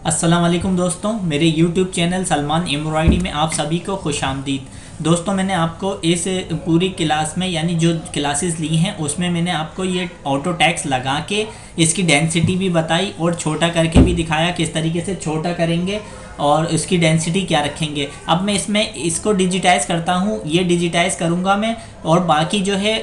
अस्सलाम वालेकुम दोस्तों, मेरे YouTube चैनल सलमान एम्ब्रॉयडरी में आप सभी को खुशामदीद। दोस्तों, मैंने आपको इस पूरी क्लास में यानी जो क्लासेस ली हैं उसमें मैंने आपको ये ऑटो टैक्स लगा के इसकी डेंसिटी भी बताई और छोटा करके भी दिखाया किस तरीके से छोटा करेंगे और इसकी डेंसिटी क्या रखेंगे। अब मैं इसमें इसको डिजिटाइज़ करता हूँ, ये डिजिटाइज़ करूँगा मैं। और बाकी जो है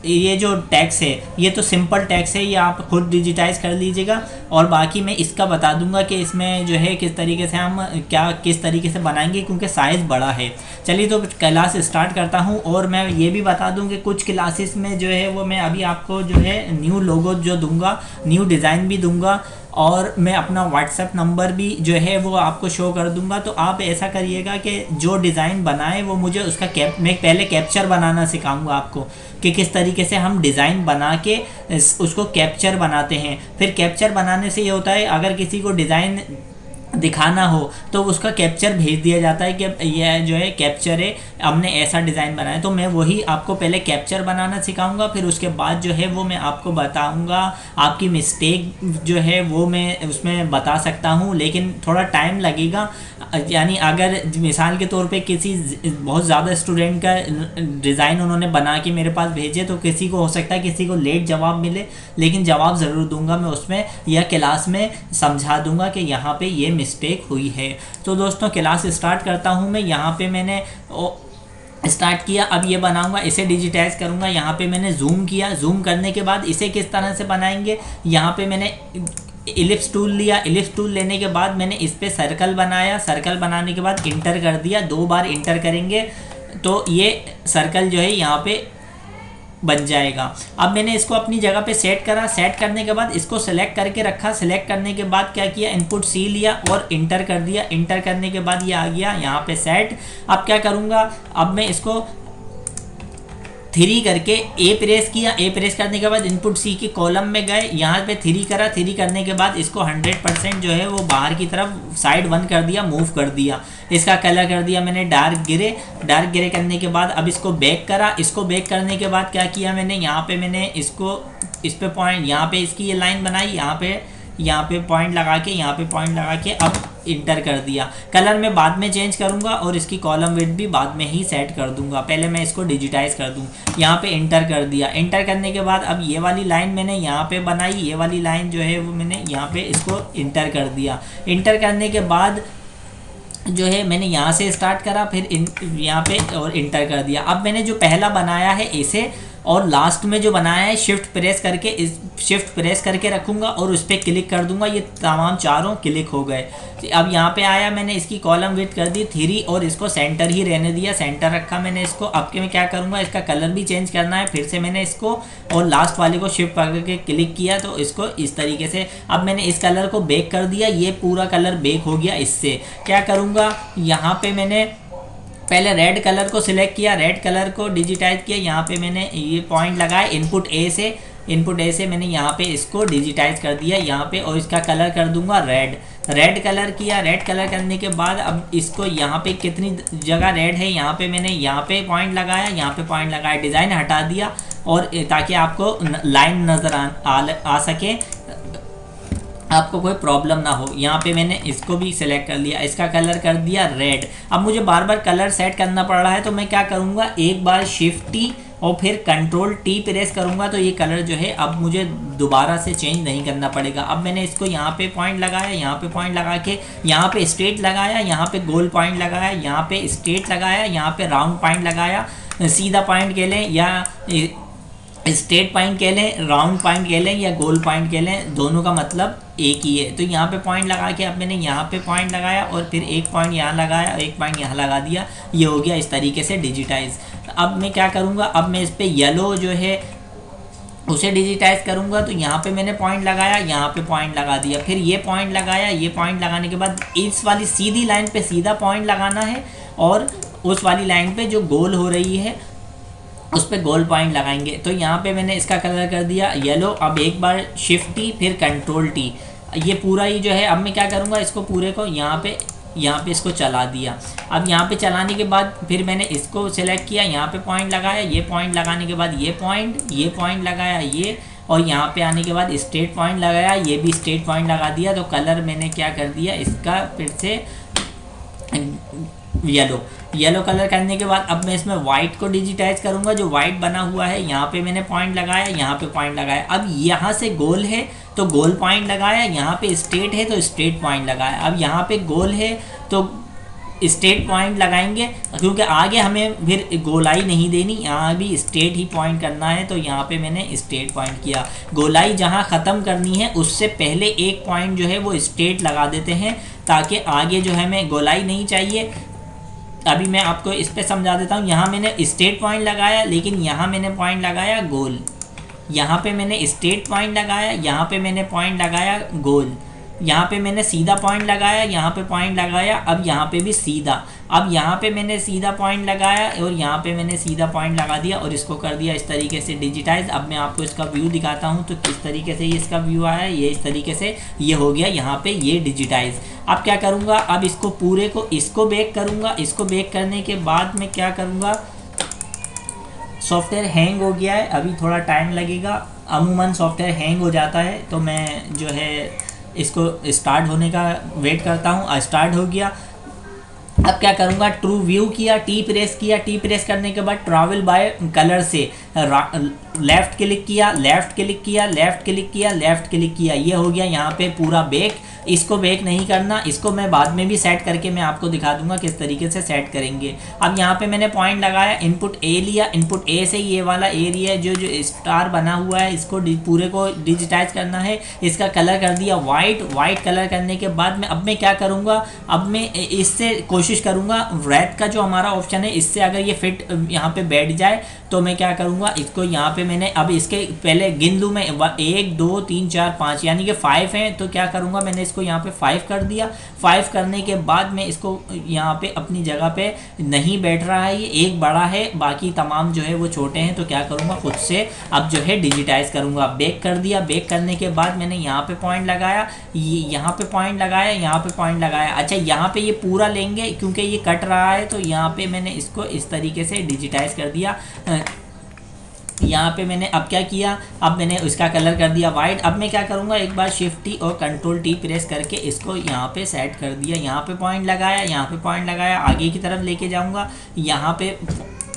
ये जो टैक्स है ये तो सिंपल टैक्स है, ये आप खुद डिजिटाइज़ कर लीजिएगा। और बाकी मैं इसका बता दूंगा कि इसमें जो है किस तरीके से हम क्या किस तरीके से बनाएंगे, क्योंकि साइज़ बड़ा है। चलिए तो क्लास स्टार्ट करता हूँ। और मैं ये भी बता दूँ कि कुछ क्लासेस में जो है वो मैं अभी आपको जो है न्यू लोगो जो दूंगा, न्यू डिज़ाइन भी दूंगा, और मैं अपना व्हाट्सएप नंबर भी जो है वो आपको शो कर दूंगा। तो आप ऐसा करिएगा कि जो डिज़ाइन बनाए वो मुझे उसका मैं पहले कैप्चर बनाना सिखाऊंगा आपको कि किस तरीके से हम डिज़ाइन बना के उसको कैप्चर बनाते हैं। फिर कैप्चर बनाने से ये होता है, अगर किसी को डिज़ाइन दिखाना हो तो उसका कैप्चर भेज दिया जाता है कि यह जो है कैप्चर है, हमने ऐसा डिज़ाइन बनाया। तो मैं वही आपको पहले कैप्चर बनाना सिखाऊंगा, फिर उसके बाद जो है वो मैं आपको बताऊंगा। आपकी मिस्टेक जो है वो मैं उसमें बता सकता हूँ, लेकिन थोड़ा टाइम लगेगा। यानी अगर मिसाल के तौर पे किसी बहुत ज़्यादा स्टूडेंट का डिज़ाइन उन्होंने बना के मेरे पास भेजे तो किसी को हो सकता है किसी को लेट जवाब मिले, लेकिन जवाब ज़रूर दूंगा मैं उसमें, या क्लास में समझा दूंगा कि यहाँ पे ये मिस्टेक हुई है। तो दोस्तों क्लास स्टार्ट करता हूँ मैं। यहाँ पे मैंने स्टार्ट किया, अब ये बनाऊंगा, इसे डिजिटाइज करूंगा। यहाँ पे मैंने जूम किया, जूम करने के बाद इसे किस तरह से बनाएंगे, यहाँ पे मैंने इलिप्स टूल लिया। इलिप्स टूल लेने के बाद मैंने इस पे सर्कल बनाया। सर्कल बनाने के बाद इंटर कर दिया, 2 बार इंटर करेंगे तो ये सर्कल जो है यहाँ पे बन जाएगा। अब मैंने इसको अपनी जगह पे सेट करा। सेट करने के बाद इसको सेलेक्ट करके रखा। सेलेक्ट करने के बाद क्या किया, इनपुट सी लिया और इंटर कर दिया। इंटर करने के बाद ये आ गया यहाँ पे सेट। अब क्या करूँगा, अब मैं इसको 3 करके ए प्रेस किया। ए प्रेस करने के बाद इनपुट सी के कॉलम में गए, यहाँ पे 3 करा। 3 करने के बाद इसको 100% जो है वो बाहर की तरफ साइड 1 कर दिया, मूव कर दिया। इसका कलर कर दिया मैंने डार्क ग्रे। डार्क ग्रे करने के बाद अब इसको बैक करा। इसको बैक करने के बाद क्या किया मैंने, यहाँ पे मैंने इसको इस पे पॉइंट, यहाँ पे इसकी ये लाइन बनाई, यहाँ पे पॉइंट लगा के, यहाँ पे पॉइंट लगा के अब इंटर कर दिया। कलर मैं बाद में चेंज करूंगा और इसकी कॉलम विड्थ भी बाद में ही सेट कर दूंगा। पहले मैं इसको डिजिटाइज कर दूं। यहाँ पे इंटर कर दिया। इंटर करने के बाद अब ये वाली लाइन मैंने यहाँ पे बनाई, ये वाली लाइन जो है वो मैंने यहाँ पे इसको इंटर कर दिया। इंटर करने के बाद जो है मैंने यहाँ से स्टार्ट करा, फिर यहाँ पे और इंटर कर दिया। अब मैंने जो पहला बनाया है इसे, और लास्ट में जो बनाया है शिफ्ट प्रेस करके रखूँगा और उस पर क्लिक कर दूंगा। ये तमाम चारों क्लिक हो गए। अब यहाँ पे आया, मैंने इसकी कॉलम विड्थ कर दी 3 और इसको सेंटर ही रहने दिया। सेंटर रखा मैंने इसको। अब के मैं क्या करूँगा, इसका कलर भी चेंज करना है। फिर से मैंने इसको और लास्ट वाले को शिफ्ट पकड़ के क्लिक किया तो इसको इस तरीके से, अब मैंने इस कलर को बेक कर दिया। ये पूरा कलर बेक हो गया। इससे क्या करूँगा, यहाँ पे मैंने पहले रेड कलर को सिलेक्ट किया, रेड कलर को डिजिटाइज किया। यहाँ पे मैंने ये पॉइंट लगाया इनपुट ए से मैंने यहाँ पे इसको डिजिटाइज कर दिया यहाँ पे, और इसका कलर कर दूंगा रेड कलर किया। रेड कलर करने के बाद अब इसको यहाँ पे कितनी जगह रेड है, यहाँ पे मैंने यहाँ पे पॉइंट लगाया, यहाँ पे पॉइंट लगाया, डिज़ाइन हटा दिया और ताकि आपको लाइन नज़र आ सके, आपको कोई प्रॉब्लम ना हो। यहाँ पे मैंने इसको भी सिलेक्ट कर लिया, इसका कलर कर दिया रेड। अब मुझे बार बार कलर सेट करना पड़ रहा है तो मैं क्या करूँगा, एक बार शिफ्ट टी और फिर कंट्रोल टी प्रेस करूँगा तो ये कलर जो है अब मुझे दोबारा से चेंज नहीं करना पड़ेगा। अब मैंने इसको यहाँ पे पॉइंट लगाया, यहाँ पे पॉइंट लगा के यहाँ पे स्ट्रेट लगाया, यहाँ पे गोल पॉइंट लगाया, यहाँ पे स्ट्रेट लगाया, यहाँ पे राउंड पॉइंट लगाया। सीधा पॉइंट कह लें या स्ट्रेट पॉइंट कह लें, राउंड पॉइंट कह लें या गोल पॉइंट कह लें, दोनों का मतलब एक ही है। तो यहाँ पे पॉइंट लगा के अब मैंने यहाँ पे पॉइंट लगाया और फिर एक पॉइंट यहाँ लगाया और एक पॉइंट यहाँ लगा दिया। ये हो गया इस तरीके से डिजिटाइज। अब मैं क्या करूँगा, अब मैं इस पर येलो जो है उसे डिजिटाइज करूँगा। तो यहाँ पे मैंने पॉइंट लगाया, यहाँ पे पॉइंट लगा दिया, फिर ये पॉइंट लगाया। ये पॉइंट लगाने के बाद इस वाली सीधी लाइन पे सीधा पॉइंट लगाना है और उस वाली लाइन पे जो गोल हो रही है उस पर गोल पॉइंट लगाएंगे। तो यहाँ पे मैंने इसका कलर कर दिया येलो। अब एक बार शिफ्ट टी फिर कंट्रोल टी, ये पूरा ही जो है। अब मैं क्या करूँगा, इसको पूरे को यहाँ पे इसको चला दिया। अब यहाँ पे चलाने के बाद फिर मैंने इसको सेलेक्ट किया, यहाँ पे पॉइंट लगाया। ये पॉइंट लगाने के बाद ये पॉइंट लगाया ये, और यहाँ पे आने के बाद स्ट्रेट पॉइंट लगाया, ये भी स्ट्रेट पॉइंट लगा दिया। तो कलर मैंने क्या कर दिया इसका फिर से येलो कलर करने के बाद अब मैं इसमें वाइट को डिजिटाइज करूंगा। जो वाइट बना हुआ है यहाँ पे मैंने पॉइंट लगाया, यहाँ पे पॉइंट लगाया। अब यहाँ से गोल है तो गोल पॉइंट लगाया, यहाँ पे स्ट्रेट है तो स्ट्रेट पॉइंट लगाया। अब यहाँ पे गोल है तो स्ट्रेट पॉइंट लगाएंगे, क्योंकि आगे हमें फिर गोलाई नहीं देनी, यहाँ भी स्ट्रेट ही पॉइंट करना है। तो यहाँ पे मैंने स्ट्रेट पॉइंट किया। गोलाई जहाँ ख़त्म करनी है उससे पहले एक पॉइंट जो है वो स्ट्रेट लगा देते हैं, ताकि आगे जो है हमें गोलाई नहीं चाहिए। अभी मैं आपको इस पर समझा देता हूँ। यहाँ मैंने स्ट्रेट पॉइंट लगाया, लेकिन यहाँ मैंने पॉइंट लगाया गोल। यहाँ पे मैंने स्ट्रेट पॉइंट लगाया, यहाँ पे मैंने पॉइंट लगाया गोल। यहाँ पे मैंने सीधा पॉइंट लगाया, यहाँ पे पॉइंट लगाया। अब यहाँ पे भी सीधा, अब यहाँ पे मैंने सीधा पॉइंट लगाया और यहाँ पे मैंने सीधा पॉइंट लगा दिया और इसको कर दिया इस तरीके से डिजिटाइज। अब मैं आपको इसका व्यू दिखाता हूँ तो किस तरीके से ये इसका व्यू आया। ये इस तरीके से ये हो गया यहाँ पे ये डिजिटाइज। अब क्या करूँगा, अब इसको पूरे को इसको बेक करूँगा। इसको बेक करने के बाद मैं क्या करूँगा, सॉफ्टवेयर हैंग हो गया है, अभी थोड़ा टाइम लगेगा। अमूमन सॉफ्टवेयर हैंग हो जाता है, तो मैं जो है इसको स्टार्ट होने का वेट करता हूँ। स्टार्ट हो गया। अब क्या करूँगा, ट्रू व्यू किया, टी प्रेस किया। टी प्रेस करने के बाद ट्रैवल बाय कलर से लेफ़्ट क्लिक किया, लेफ़्ट क्लिक किया, लेफ़्ट क्लिक किया, लेफ़्ट क्लिक किया। ये हो गया यहाँ पे पूरा बेक। इसको बेक नहीं करना, इसको मैं बाद में भी सेट करके मैं आपको दिखा दूंगा किस तरीके से सेट करेंगे। अब यहाँ पे मैंने पॉइंट लगाया, इनपुट ए लिया। इनपुट ए से ये वाला एरिया जो स्टार बना हुआ है इसको पूरे को डिजिटाइज करना है। इसका कलर कर दिया वाइट कलर करने के बाद में अब मैं क्या करूँगा, अब मैं इससे कोशिश करूँगा रेड का जो हमारा ऑप्शन है इससे अगर ये फिट यहाँ पे बैठ जाए तो मैं क्या करूँगा, इसको यहाँ पे मैंने अब इसके पहले गिन लूँ मैं 1 2 3 4 5 यानी कि 5 हैं। तो क्या करूँगा, मैंने इसको यहाँ पे 5 कर दिया। 5 करने के बाद मैं इसको यहाँ पे अपनी जगह पे नहीं बैठ रहा है, ये एक बड़ा है, बाकी तमाम जो है वो छोटे हैं। तो क्या करूँगा, खुद से अब जो है डिजिटाइज करूँगा। बेक कर दिया। बेक करने के बाद मैंने यहाँ पे पॉइंट लगाया, यहाँ पे पॉइंट लगाया, यहाँ पे पॉइंट लगाया। अच्छा, यहाँ पे ये पूरा लेंगे क्योंकि ये कट रहा है, तो यहाँ पे मैंने इसको इस तरीके से डिजिटाइज कर दिया। यहाँ पे मैंने अब क्या किया, अब मैंने उसका कलर कर दिया वाइट। अब मैं क्या करूँगा, एक बार शिफ्ट टी और कंट्रोल टी प्रेस करके इसको यहाँ पे सेट कर दिया। यहाँ पे पॉइंट लगाया, यहाँ पे पॉइंट लगाया, आगे की तरफ लेके जाऊँगा। यहाँ पे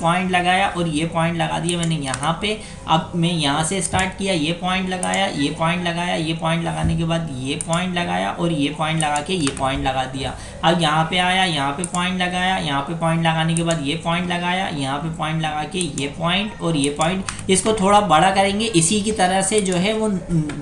पॉइंट लगाया और ये पॉइंट लगा दिया मैंने यहाँ पे। अब मैं यहाँ से स्टार्ट किया, ये पॉइंट लगाया, ये पॉइंट लगाया, ये पॉइंट लगाने के बाद ये पॉइंट लगाया और ये पॉइंट लगा के ये पॉइंट लगा दिया। अब यहाँ पे आया, यहाँ पे पॉइंट लगाया, यहाँ पे पॉइंट लगाने के बाद ये पॉइंट लगाया, यहाँ पे पॉइंट लगा के ये पॉइंट और ये पॉइंट। इसको थोड़ा बड़ा करेंगे इसी की तरह से जो है वो,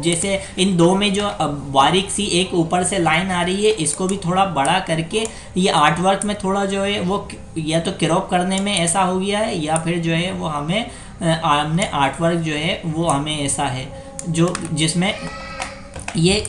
जैसे इन दो में जो बारीक सी एक ऊपर से लाइन आ रही है, इसको भी थोड़ा बड़ा करके ये आर्टवर्क में थोड़ा जो है वो या तो क्रॉप करने में ऐसा हो गया है, या फिर जो है वो हमें हमने आर्टवर्क जो है वो हमें ऐसा है जो जिसमें ये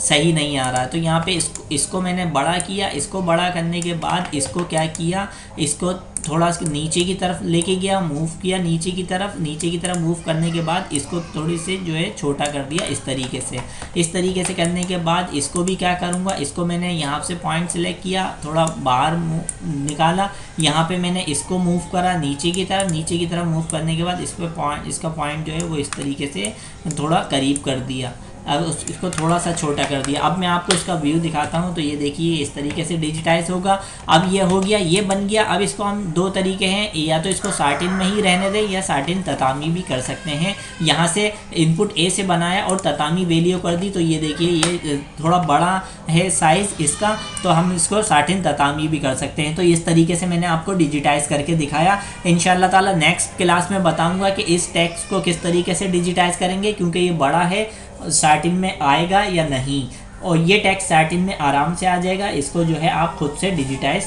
सही नहीं आ रहा। तो यहाँ पे इसको मैंने बड़ा किया। इसको बड़ा करने के बाद इसको क्या किया, इसको थोड़ा नीचे की तरफ लेके गया, मूव किया नीचे की तरफ मूव करने के बाद इसको थोड़ी से जो है छोटा कर दिया इस तरीके से करने के बाद इसको भी क्या करूँगा, इसको मैंने यहाँ से पॉइंट सेलेक्ट किया, थोड़ा बाहर निकाला, यहाँ पे मैंने इसको मूव करा नीचे की तरफ मूव करने के बाद इस पर इसका पॉइंट जो है वो इस तरीके से थोड़ा करीब कर दिया। अब इसको थोड़ा सा छोटा कर दिया। अब मैं आपको इसका व्यू दिखाता हूँ। तो ये देखिए इस तरीके से डिजिटाइज होगा। अब ये हो गया, ये बन गया। अब इसको हम दो तरीके हैं, या तो इसको साटिन में ही रहने दें या साटिन ततामी भी कर सकते हैं। यहाँ से इनपुट ए से बनाया और ततामी वैल्यू कर दी। तो ये देखिए ये थोड़ा बड़ा है साइज़ इसका, तो हम इसको साटिन ततामी भी कर सकते हैं। तो इस तरीके से मैंने आपको डिजिटाइज करके दिखाया। इंशाल्लाह ताला नेक्स्ट क्लास में बताऊँगा कि इस टेक्स्ट को किस तरीके से डिजिटाइज करेंगे, क्योंकि ये बड़ा है, साटिन में आएगा या नहीं। और ये टेक्स्ट साटिन में आराम से आ जाएगा। इसको जो है आप खुद से डिजिटाइज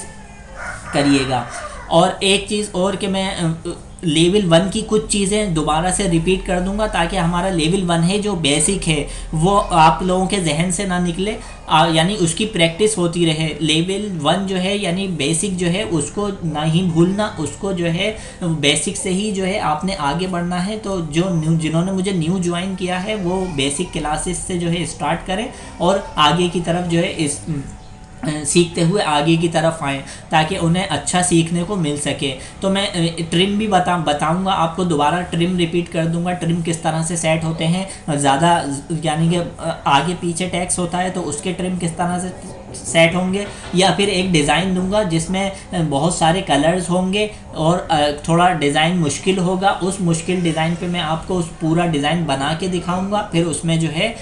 करिएगा। और एक चीज़ और कि मैं लेवल 1 की कुछ चीज़ें दोबारा से रिपीट कर दूंगा, ताकि हमारा लेवल 1 है जो बेसिक है वो आप लोगों के जहन से ना निकले, यानी उसकी प्रैक्टिस होती रहे। लेवल 1 जो है यानी बेसिक जो है उसको नहीं भूलना, उसको जो है बेसिक से ही जो है आपने आगे बढ़ना है। तो जो जिन्होंने मुझे न्यू ज्वाइन किया है वो बेसिक क्लासेस से जो है स्टार्ट करें और आगे की तरफ जो है इस सीखते हुए आगे की तरफ आएँ, ताकि उन्हें अच्छा सीखने को मिल सके। तो मैं ट्रिम भी बताऊंगा आपको, दोबारा ट्रिम रिपीट कर दूंगा, ट्रिम किस तरह से सेट होते हैं, ज़्यादा यानी कि आगे पीछे टैक्स होता है तो उसके ट्रिम किस तरह से सेट होंगे, या फिर एक डिज़ाइन दूंगा जिसमें बहुत सारे कलर्स होंगे और थोड़ा डिज़ाइन मुश्किल होगा। उस मुश्किल डिज़ाइन पे मैं आपको उस पूरा डिज़ाइन बना के दिखाऊंगा, फिर उसमें जो है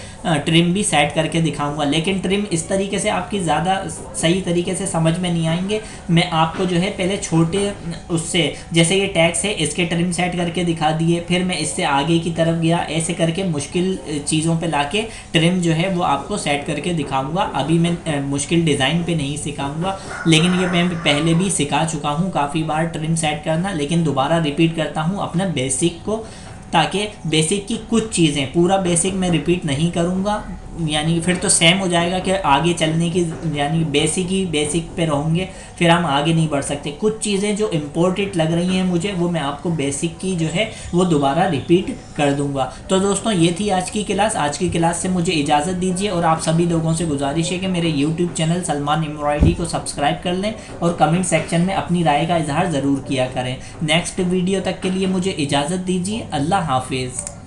ट्रिम भी सेट करके दिखाऊंगा। लेकिन ट्रिम इस तरीके से आपकी ज़्यादा सही तरीके से समझ में नहीं आएंगे। मैं आपको जो है पहले छोटे उससे, जैसे ये टैक्स है इसके ट्रिम सेट करके दिखा दिए, फिर मैं इससे आगे की तरफ गया, ऐसे करके मुश्किल चीज़ों पे लाके ट्रिम जो है वो आपको सेट करके दिखाऊंगा। अभी मैं मुश्किल डिज़ाइन पे नहीं सिखाऊंगा, लेकिन ये मैं पहले भी सिखा चुका हूँ काफ़ी बार ट्रिम सेट करना, लेकिन दोबारा रिपीट करता हूँ अपना बेसिक को, ताकि बेसिक की कुछ चीज़ें, पूरा बेसिक मैं रिपीट नहीं करूँगा, यानी फिर तो सेम हो जाएगा कि आगे चलने की, यानी बेसिक ही बेसिक पे रहूँगे, फिर हम आगे नहीं बढ़ सकते। कुछ चीज़ें जो इम्पोर्टेंट लग रही हैं मुझे, वो मैं आपको बेसिक की जो है वो दोबारा रिपीट कर दूँगा। तो दोस्तों ये थी आज की क्लास। आज की क्लास से मुझे इजाज़त दीजिए, और आप सभी लोगों से गुजारिश है कि मेरे यूट्यूब चैनल सलमान एम्ब्रॉयडरी को सब्सक्राइब कर लें, और कमेंट सेक्शन में अपनी राय का इजहार ज़रूर किया करें। नेक्स्ट वीडियो तक के लिए मुझे इजाज़त दीजिए। अल्लाह हाफिज़।